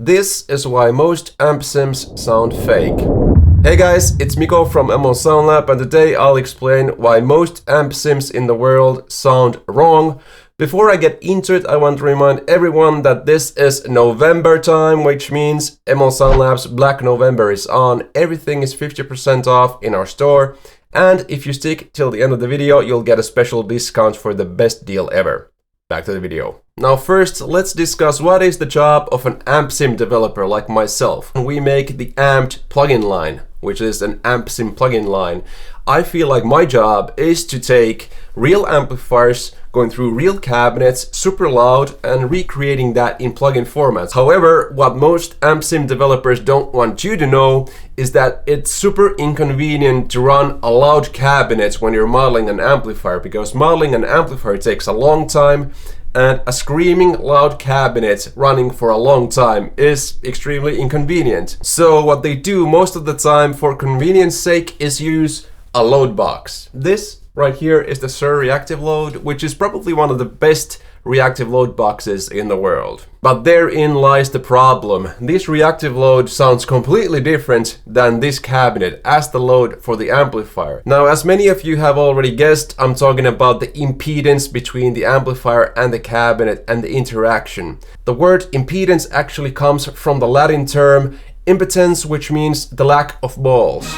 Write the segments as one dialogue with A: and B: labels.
A: This is why most amp sims sound fake. Hey guys, it's Miko from MO Sound Lab, and today I'll explain why most amp sims in the world sound wrong. Before I get into it, I want to remind everyone that this is November time, which means MO Sound Lab's Black November is on. Everything is 50% off in our store, and if you stick till the end of the video, you'll get a special discount for the best deal ever. Back to the video. Now first, let's discuss what is the job of an amp sim developer like myself. We make the amped plugin line, which is an amp sim plugin line. I feel like my job is to take real amplifiers, going through real cabinets, super loud, and recreating that in plugin formats. However, what most amp sim developers don't want you to know is that it's super inconvenient to run a loud cabinet when you're modeling an amplifier, because modeling an amplifier takes a long time, and a screaming loud cabinet running for a long time is extremely inconvenient. So what they do most of the time for convenience sake is use a load box. This right here is the Sir reactive load, which is probably one of the best reactive load boxes in the world. But therein lies the problem. This reactive load sounds completely different than this cabinet as the load for the amplifier. Now, as many of you have already guessed, I'm talking about the impedance between the amplifier and the cabinet and the interaction. The word impedance actually comes from the Latin term impotens, which means the lack of balls.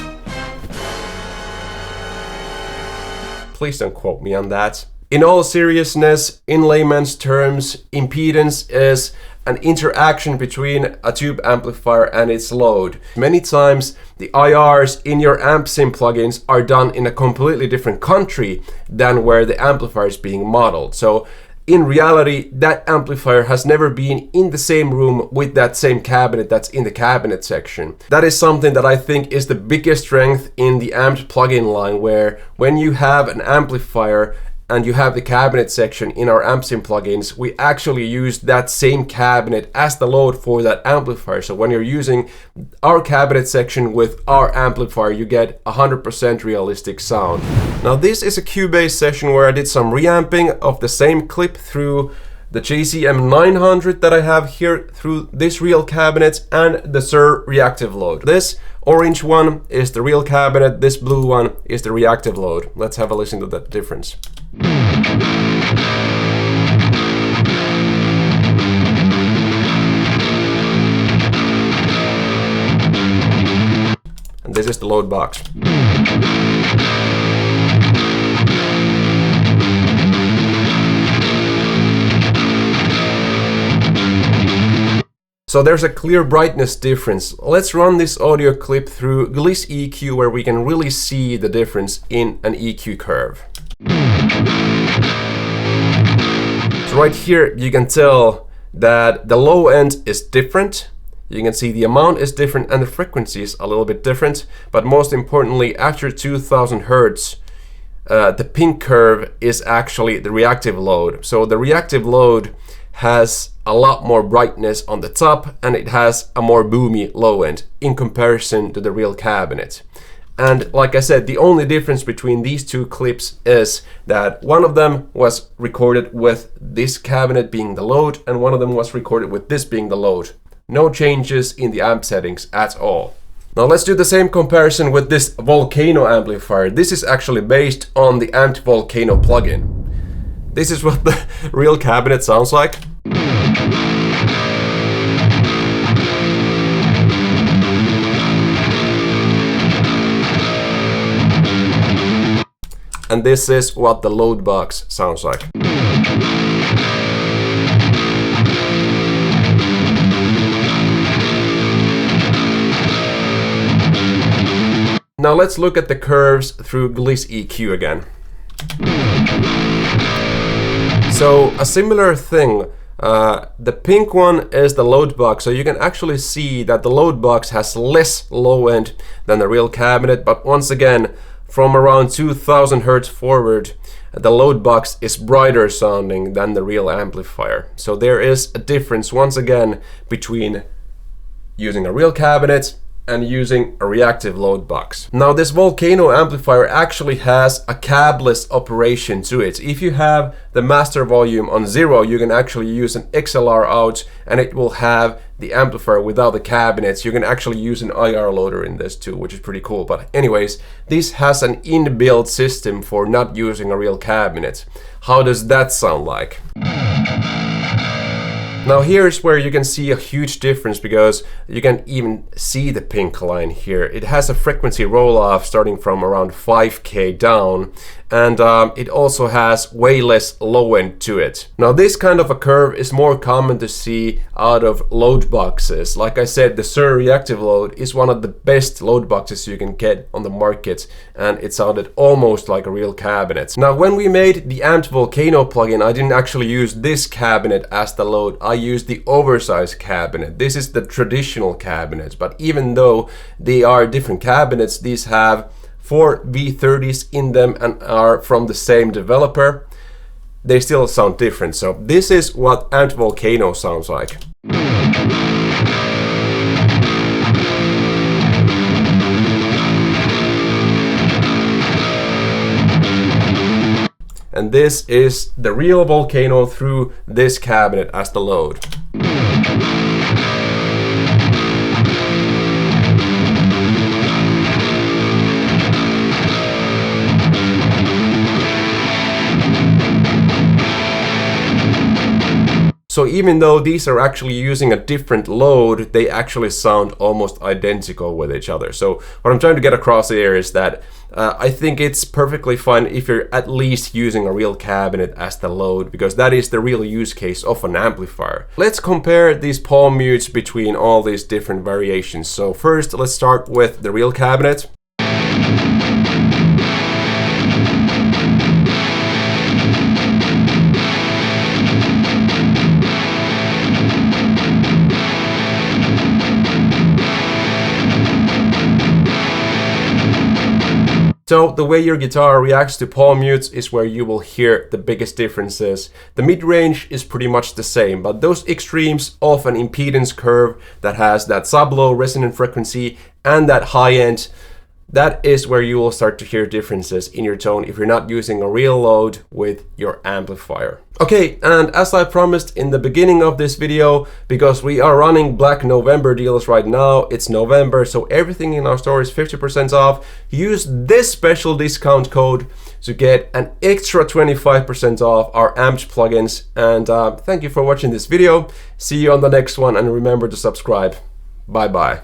A: Please don't quote me on that. In all seriousness, in layman's terms, impedance is an interaction between a tube amplifier and its load. Many times, the IRs in your amp sim plugins are done in a completely different country than where the amplifier is being modeled. So in reality, that amplifier has never been in the same room with that same cabinet that's in the cabinet section. That is something that I think is the biggest strength in the amped plugin line, where when you have an amplifier and you have the cabinet section in our amp sim plugins, we actually use that same cabinet as the load for that amplifier. So when you're using our cabinet section with our amplifier, you get 100% realistic sound. Now this is a Cubase session where I did some reamping of the same clip through the JCM 900 that I have here through this real cabinet and the Sir reactive load. This orange one is the real cabinet, this blue one is the reactive load. Let's have a listen to that difference. And this is the load box. So there's a clear brightness difference. Let's run this audio clip through Gliss EQ where we can really see the difference in an EQ curve. So right here you can tell that the low end is different. You can see the amount is different and the frequency is a little bit different. But most importantly, after 2000 Hertz, the pink curve is actually the reactive load. So the reactive load has a lot more brightness on the top and it has a more boomy low end in comparison to the real cabinet. And like I said, the only difference between these two clips is that one of them was recorded with this cabinet being the load and one of them was recorded with this being the load. No changes in the amp settings at all. Now let's do the same comparison with this Volcano amplifier. This is actually based on the amped Volcano plugin. This is what the real cabinet sounds like. And this is what the load box sounds like. Now let's look at the curves through Gliss EQ again. So a similar thing, the pink one is the load box, so you can actually see that the load box has less low end than the real cabinet, but once again, from around 2000 Hertz forward, the load box is brighter sounding than the real amplifier. So there is a difference once again between using a real cabinet and using a reactive load box. Now this Volcano amplifier actually has a cabless operation to it. If you have the master volume on 0, you can actually use an XLR out and it will have the amplifier without the cabinets. You can actually use an IR loader in this too, which is pretty cool. But anyways, this has an inbuilt system for not using a real cabinet. How does that sound like? Now here's where you can see a huge difference, because you can even see the pink line here. It has a frequency roll-off starting from around 5K down, and it also has way less low end to it. Now this kind of a curve is more common to see out of load boxes. Like I said, the Sur reactive load is one of the best load boxes you can get on the market, and it sounded almost like a real cabinet. Now when we made the Amped Volcano plugin, I didn't actually use this cabinet as the load. I used the oversized cabinet. This is the traditional cabinet, but even though they are different cabinets, these have 4 V30s in them and are from the same developer, they still sound different. So this is what Amped Volcano sounds like. And this is the real Volcano through this cabinet as the load. So even though these are actually using a different load, they actually sound almost identical with each other. So what I'm trying to get across here is that I think it's perfectly fine if you're at least using a real cabinet as the load, because that is the real use case of an amplifier. Let's compare these palm mutes between all these different variations. So first, let's start with the real cabinet. So the way your guitar reacts to palm mutes is where you will hear the biggest differences. The mid-range is pretty much the same, but those extremes of an impedance curve that has that sub-low resonant frequency and that high end, that is where you will start to hear differences in your tone if you're not using a real load with your amplifier. Okay, and as I promised in the beginning of this video, because we are running Black November deals right now, it's November, so everything in our store is 50% off. Use this special discount code to get an extra 25% off our Amped plugins. And thank you for watching this video. See you on the next one, and remember to subscribe. Bye bye.